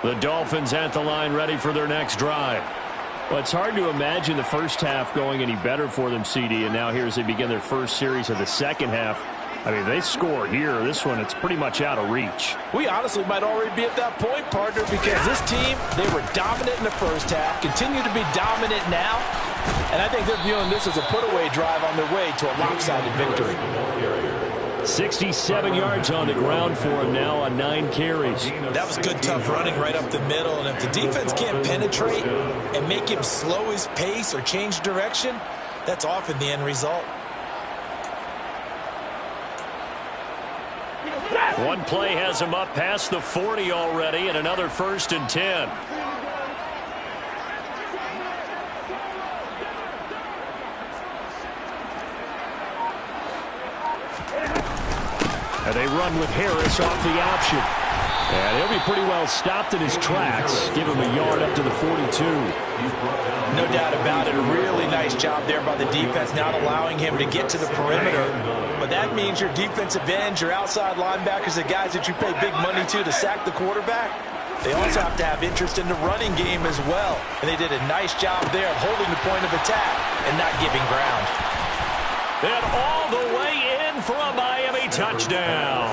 The Dolphins at the line ready for their next drive. Well, it's hard to imagine the first half going any better for them, CD, and now here as they begin their first series of the second half. I mean, they score here. This one, it's pretty much out of reach. We honestly might already be at that point, partner, because this team, they were dominant in the first half, continue to be dominant now, and I think they're viewing this as a put-away drive on their way to a lopsided victory. 67 yards on the ground for him now on 9 carries. That was good, tough running right up the middle, and if the defense can't penetrate and make him slow his pace or change direction, that's often the end result. One play has him up past the 40 already, and another 1st and 10. And they run with Harris off the option. And he'll be pretty well stopped in his tracks. Give him a yard up to the 42. No doubt about it. A really nice job there by the defense, not allowing him to get to the perimeter. But that means your defensive ends, your outside linebackers, the guys that you pay big money to sack the quarterback, they also have to have interest in the running game as well. And they did a nice job there of holding the point of attack and not giving ground. And all the way in for a Miami touchdown.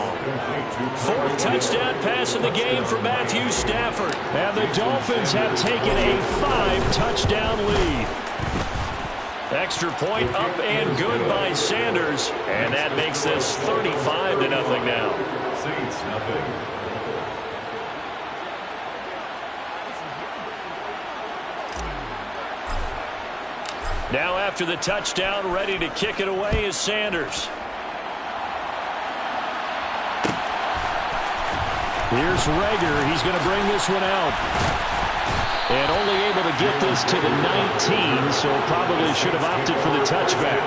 4th touchdown pass in the game for Matthew Stafford. And the Dolphins have taken a 5-touchdown lead. Extra point up and good by Sanders. And that makes this 35-0 now. Saints nothing. Now after the touchdown, ready to kick it away is Sanders. Here's Reagor. He's going to bring this one out. And only able to get this to the 19, so probably should have opted for the touchback.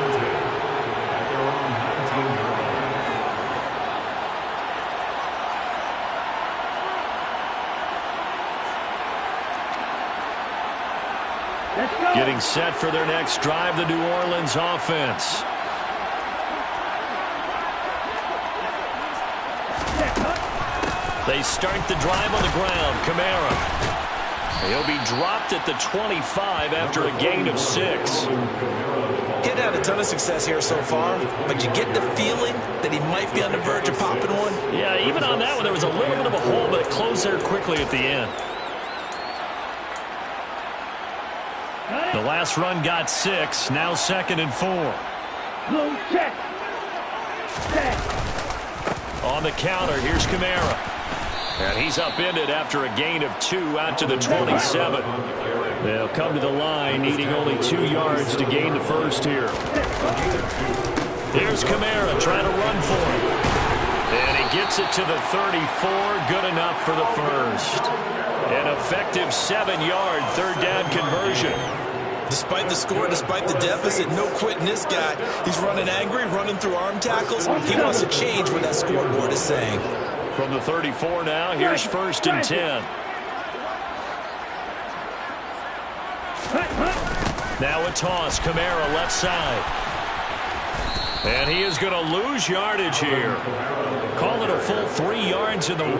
Getting set for their next drive, the New Orleans offense. They start the drive on the ground. Kamara. He'll be dropped at the 25 after a gain of 6. He'd had a ton of success here so far, but you get the feeling that he might be on the verge of popping one. Yeah, even on that one, there was a little bit of a hole, but it closed there quickly at the end. The last run got 6, now 2nd and 4. Check. On the counter, here's Kamara. And he's upended after a gain of 2 out to the 27. They'll come to the line, needing only 2 yards to gain the first here. Here's Kamara trying to run for it. And he gets it to the 34, good enough for the first. An effective 7-yard third-down conversion. Despite the score, despite the deficit, no quitting this guy. He's running angry, running through arm tackles. He wants to change what that scoreboard is saying. From the 34 now, here's 1st and 10. Now a toss, Kamara left side. And he is going to lose yardage here. Call it a full 3 yards in the...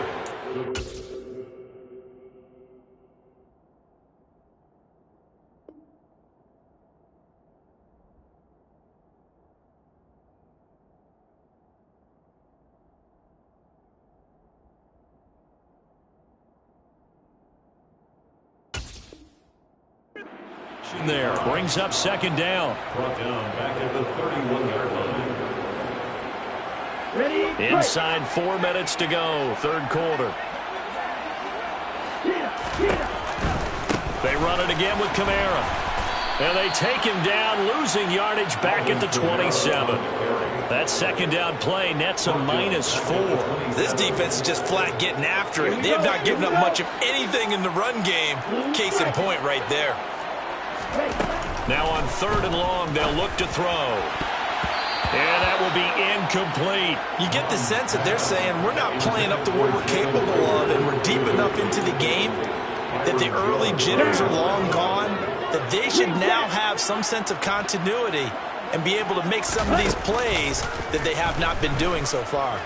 there. Brings up 2nd down. Brought down back at the 31-yard line. Inside 4 minutes to go, 3rd quarter. They run it again with Kamara. And they take him down, losing yardage back at the 27. That 2nd down play nets a -4. This defense is just flat getting after it. They have not given up much of anything in the run game. Case in point right there. Now on 3rd and long, they'll look to throw. And that will be incomplete. You get the sense that they're saying we're not playing up to what we're capable of, and we're deep enough into the game that the early jitters are long gone, that they should now have some sense of continuity and be able to make some of these plays that they have not been doing so far.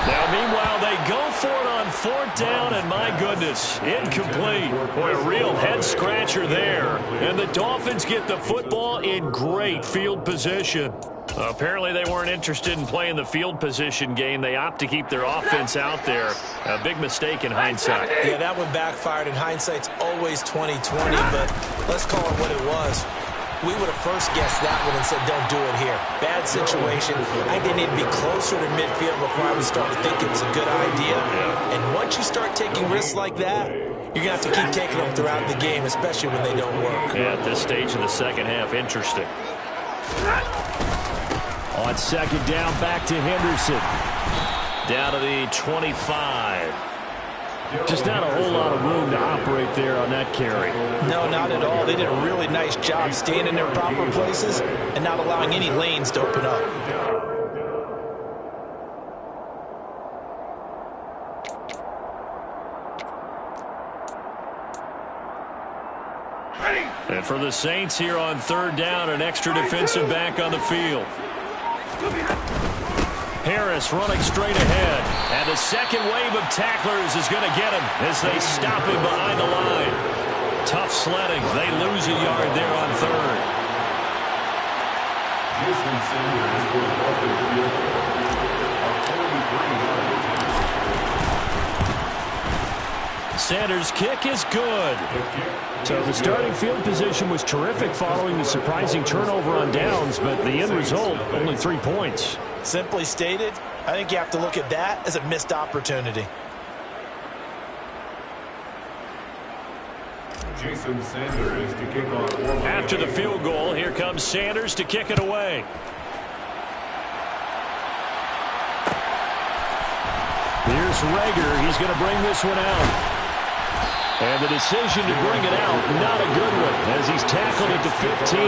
Now Meanwhile, they go for it on 4th down, and my goodness, incomplete. Boy, a real head-scratcher there. And the Dolphins get the football in great field position. Apparently, they weren't interested in playing the field position game. They opt to keep their offense out there. A big mistake in hindsight. Yeah, that one backfired, and hindsight's always 20/20, but let's call it what it was. We would have first guessed that one and said, don't do it here. Bad situation. I think they need to be closer to midfield before I would start to think it's a good idea. And once you start taking risks like that, you're going to have to keep taking them throughout the game, especially when they don't work. Yeah, at this stage in the second half, interesting. On 2nd down, back to Henderson. Down to the 25. Just not a whole lot of room to operate there on that carry. No, not at all. They did a really nice job staying in their proper places and not allowing any lanes to open up. And for the Saints here on 3rd down, an extra defensive back on the field. Harris running straight ahead. And the second wave of tacklers is going to get him as they stop him behind the line. Tough sledding. They lose a yard there on 3rd. Jason Sanders for the Dolphins field goal. Sanders' kick is good. So the starting field position was terrific following the surprising turnover on downs, but the end result, only 3 points. Simply stated, I think you have to look at that as a missed opportunity. Jason Sanders to kick off. After the field goal, here comes Sanders to kick it away. Here's Rager. He's going to bring this one out. And the decision to bring it out, not a good one, as he's tackled at the 15.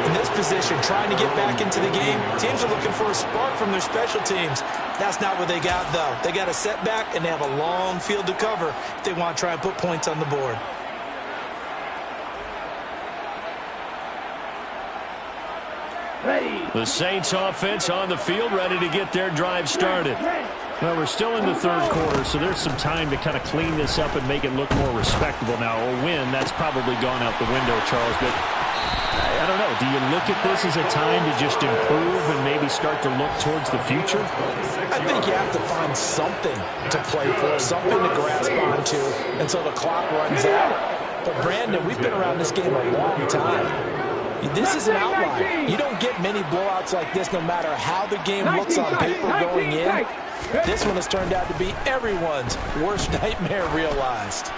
In this position, trying to get back into the game, teams are looking for a spark from their special teams. That's not what they got, though. They got a setback, and they have a long field to cover if they want to try and put points on the board. The Saints offense on the field, ready to get their drive started. Well, we're still in the 3rd quarter, so there's some time to kind of clean this up and make it look more respectable now. A win, that's probably gone out the window, Charles, but I don't know. Do you look at this as a time to just improve and maybe start to look towards the future? I think you have to find something to play for, something to grasp onto until the clock runs out. But, Brandon, we've been around this game a long time. This is an outlier. You don't get many blowouts like this no matter how the game looks on paper going in. This one has turned out to be everyone's worst nightmare realized.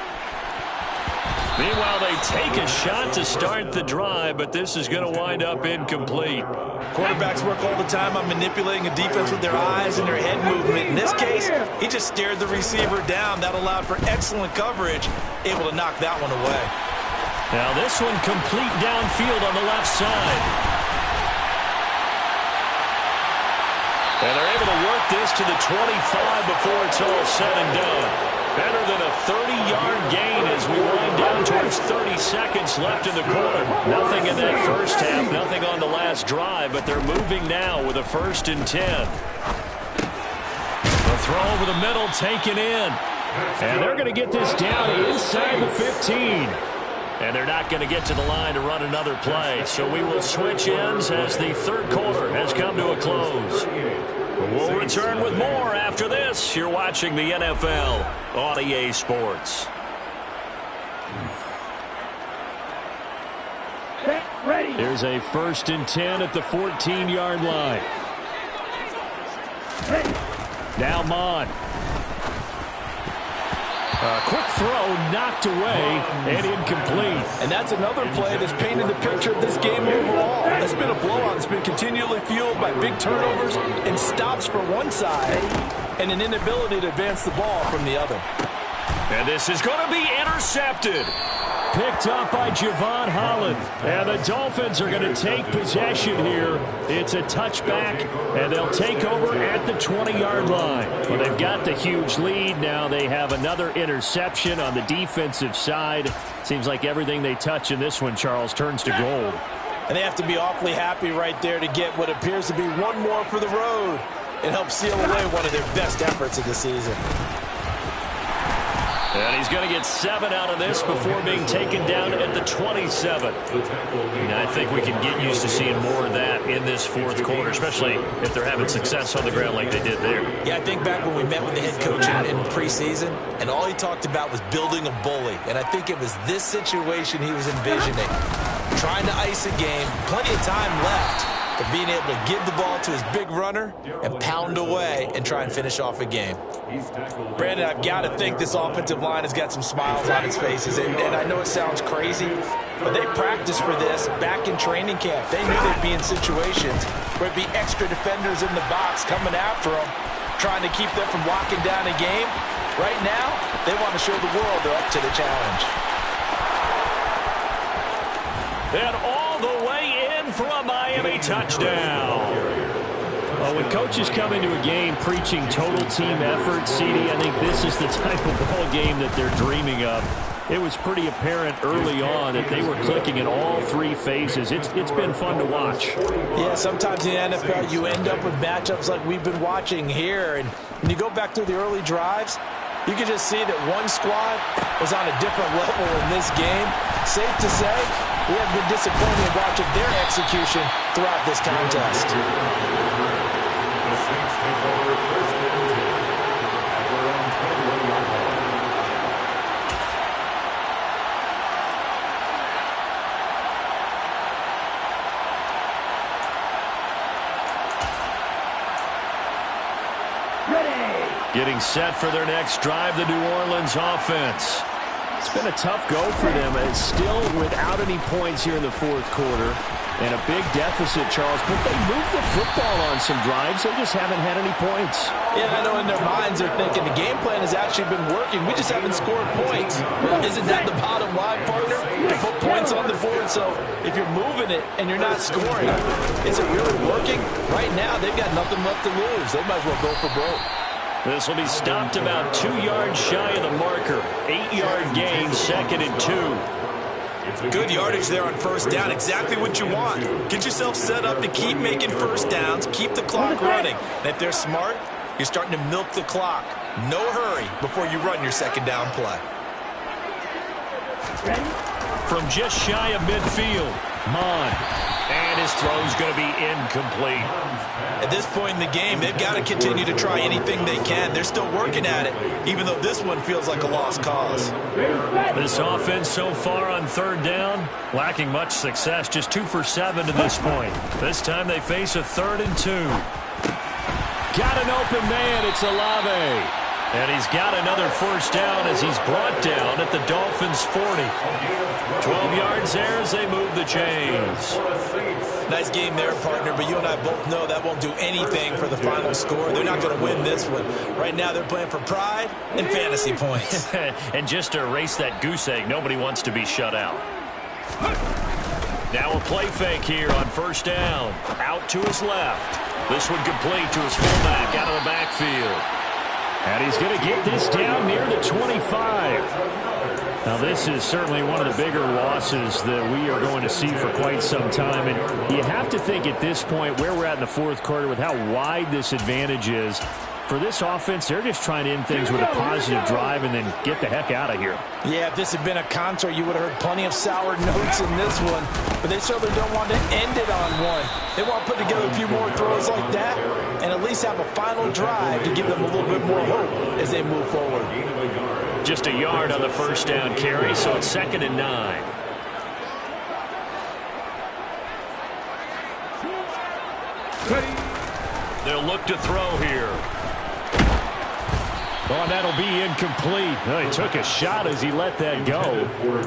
Meanwhile, they take a shot to start the drive, but this is going to wind up incomplete. Quarterbacks work all the time on manipulating a defense with their eyes and their head movement. In this case, he just stared the receiver down. That allowed for excellent coverage, able to knock that one away. Now this one complete downfield on the left side. And they're able to work this to the 25 before it's all said and done. Better than a 30-yard gain as we wind down towards 30 seconds left in the quarter. Nothing in that first half, nothing on the last drive, but they're moving now with a 1st and 10. The throw over the middle taken in. And they're going to get this down inside the 15. And they're not going to get to the line to run another play. So we will switch ends as the 3rd quarter has come to a close. We'll return with more after this. You're watching the NFL on EA Sports. Ready. There's a 1st and 10 at the 14-yard line. Now Mon. Quick throw knocked away and incomplete. And that's another play that's painted the picture of this game overall. It's been a blowout. It's been continually fueled by big turnovers and stops for one side and an inability to advance the ball from the other. And this is going to be intercepted. Picked up by Javon Holland. And the Dolphins are going to take possession here. It's a touchback, and they'll take over at the 20-yard line. Well, they've got the huge lead. Now they have another interception on the defensive side. Seems like everything they touch in this one, Charles, turns to gold. And they have to be awfully happy right there to get what appears to be one more for the road. It helped seal away one of their best efforts of the season. And he's going to get 7 out of this before being taken down at the 27. And I think we can get used to seeing more of that in this fourth quarter, especially if they're having success on the ground like they did there. Yeah, I think back when we met with the head coach in preseason, and all he talked about was building a bully. And I think it was this situation he was envisioning. Trying to ice a game, plenty of time left, but being able to give the ball to his big runner and pound away and try and finish off a game. Brandon, I've got to think this offensive line has got some smiles on its faces. And I know it sounds crazy, but they practiced for this back in training camp. They knew they'd be in situations where it'd be extra defenders in the box coming after them, trying to keep them from locking down a game. Right now, they want to show the world they're up to the challenge. And all the way in for a Miami touchdown. Well, when coaches come into a game preaching total team effort, CD, I think this is the type of ball game that they're dreaming of. It was pretty apparent early on that they were clicking in all 3 phases. It's been fun to watch. Yeah, sometimes in the NFL you end up with matchups like we've been watching here. And when you go back through the early drives, you can just see that one squad was on a different level in this game. Safe to say, we have been disappointed in watching their execution throughout this contest. The Saints take over first and 10 at around 21-yard line. Getting set for their next drive, the New Orleans offense. It's been a tough go for them. It's still without any points here in the fourth quarter. And a big deficit, Charles. But they moved the football on some drives. They just haven't had any points. Yeah, I know in their minds they're thinking the game plan has actually been working. We just haven't scored points. Isn't that the bottom line, partner? To put points on the board. So if you're moving it and you're not scoring, is it really working? Right now, they've got nothing left to lose. They might as well go for broke. This will be stopped about 2 yards shy of the marker. 8-yard gain, 2nd and 2. Good yardage there on first down. Exactly what you want. Get yourself set up to keep making first downs, keep the clock running. And if they're smart, you're starting to milk the clock. No hurry before you run your second down play. From just shy of midfield, Mon. And his throw's going to be incomplete. At this point in the game, they've got to continue to try anything they can. They're still working at it, even though this one feels like a lost cause. This offense so far on third down, lacking much success, just 2 for 7 to this point. This time they face a 3rd and 2. Got an open man, it's Olave. And he's got another first down as he's brought down at the Dolphins' 40. 12 yards there as they move the chains. Nice game there, partner, but you and I both know that won't do anything for the final score. They're not going to win this one. Right now they're playing for pride and fantasy points. And just to erase that goose egg, nobody wants to be shut out. Now a play fake here on first down. Out to his left. This one complete to his fullback out of the backfield. And he's going to get this down near the 25. Now, this is certainly one of the bigger losses that we are going to see for quite some time. And you have to think at this point where we're at in the fourth quarter with how wide this advantage is. For this offense, they're just trying to end things with a positive drive and then get the heck out of here. Yeah, if this had been a concert, you would have heard plenty of sour notes in this one. But they certainly don't want to end it on one. They want to put together a few more throws like that and at least have a final drive to give them a little bit more hope as they move forward. Just a yard on the first down carry, so it's 2nd and 9. They'll look to throw here. Oh, and that'll be incomplete. Well, he took a shot as he let that go.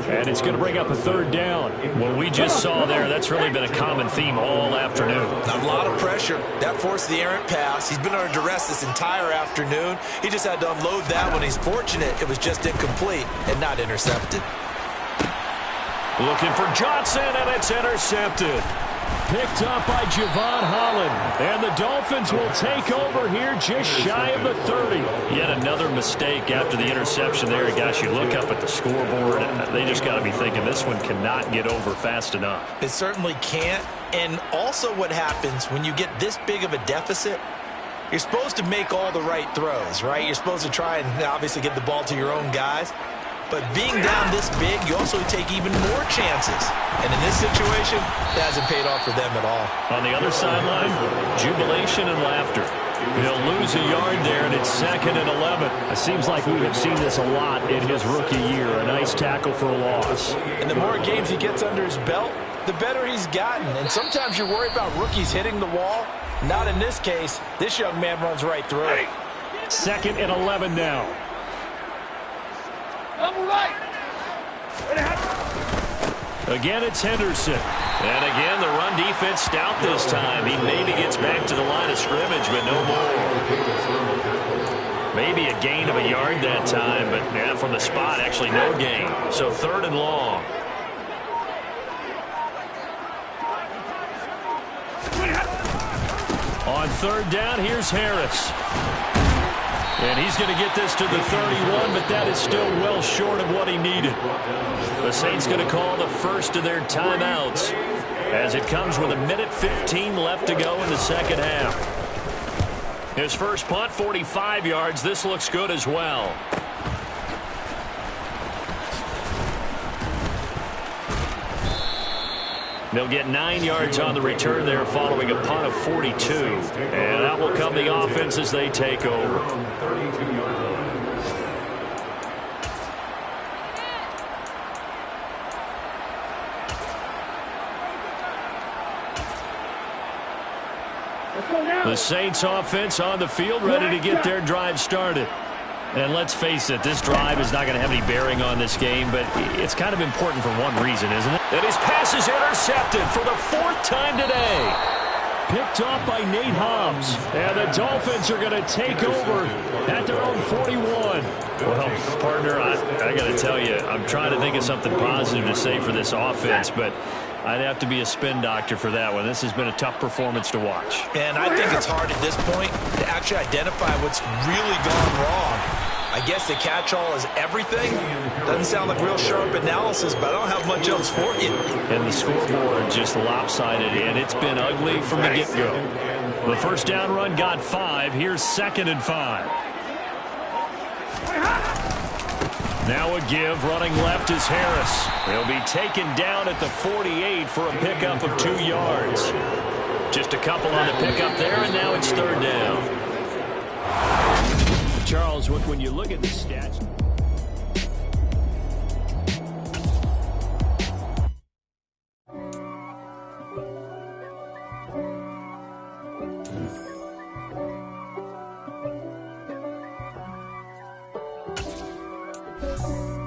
And it's going to bring up a 3rd down. What we just saw there, that's really been a common theme all afternoon. A lot of pressure. That forced the errant pass. He's been under duress this entire afternoon. He just had to unload that one. He's fortunate it was just incomplete and not intercepted. Looking for Johnson, and it's intercepted. Picked up by Javon Holland. And the Dolphins will take over here just shy of the 30. Yet another mistake after the interception there. Gosh, you look up at the scoreboard, and they just got to be thinking this one cannot get over fast enough. It certainly can't. And also what happens when you get this big of a deficit, You're supposed to make all the right throws, right? You're supposed to try and obviously get the ball to your own guys. But being down this big, you also take even more chances. And in this situation, that hasn't paid off for them at all. On the other sideline, jubilation and laughter. He'll lose a yard there, and it's 2nd and 11. It seems like we have seen this a lot in his rookie year. A nice tackle for a loss. And the more games he gets under his belt, the better he's gotten. And sometimes you're worried about rookies hitting the wall. Not in this case. This young man runs right through it. 2nd and 11 now. Again, it's Henderson. And again, the run defense stout this time. He maybe gets back to the line of scrimmage, but no more. Maybe a gain of a yard that time, but yeah, from the spot, actually no gain. So 3rd and long. On 3rd down, here's Harris. And he's going to get this to the 31, but that is still well short of what he needed. The Saints going to call the first of their timeouts as it comes with 1:15 left to go in the second half. His first punt, 45 yards. This looks good as well. They'll get 9 yards on the return there following a punt of 42. And that will come the offense as they take over. The Saints offense on the field, ready to get their drive started. And let's face it, this drive is not going to have any bearing on this game, but it's kind of important for one reason, isn't it? And his pass is intercepted for the 4th time today. Picked off by Nate Hobbs. And the Dolphins are going to take over at their own 41. Well, partner, I got to tell you, I'm trying to think of something positive to say for this offense, but I'd have to be a spin doctor for that one. This has been a tough performance to watch. And I think it's hard at this point to actually identify what's really gone wrong. I guess the catch-all is everything. Doesn't sound like real sharp analysis, but I don't have much else for you. And the scoreboard just lopsided, and it's been ugly from the get-go. The first down run got 5. Here's 2nd and 5. Now a give. Running left is Harris. He'll be taken down at the 48 for a pickup of 2 yards. Just a couple on the pickup there, and now it's 3rd down. Charles, when you look at the stats...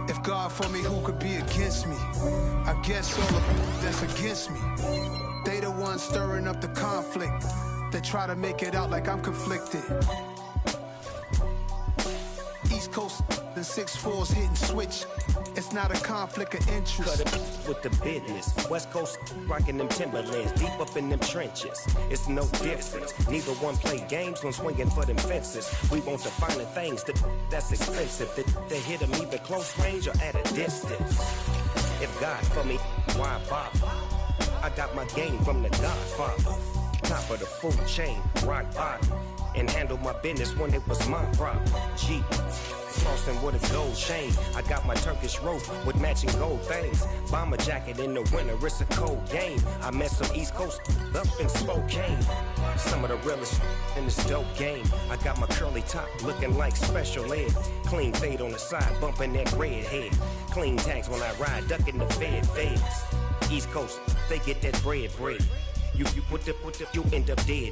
If God for me, who could be against me? I guess all the that's against me. They the ones stirring up the conflict. They try to make it out like I'm conflicted. East Coast, the 6'4's hitting switch. It's not a conflict of interest. Cut it with the business. West Coast rocking them Timberlands, deep up in them trenches. It's no difference. Neither one play games when swinging for them fences. We want the finer things that's expensive. That hit them either close range or at a distance. If God for me, why bother? I got my game from the Godfather. Top of the food chain, rock bottom. And handle my business when it was my problem. G, flossing with a gold chain. I got my Turkish rope with matching gold things. Bomber jacket in the winter, it's a cold game. I met some East Coast up in Spokane. Some of the realest in this dope game. I got my curly top looking like special ed. Clean fade on the side, bumping that red head. Clean tags when I ride, ducking the feds. East Coast, they get that bread. You end up dead.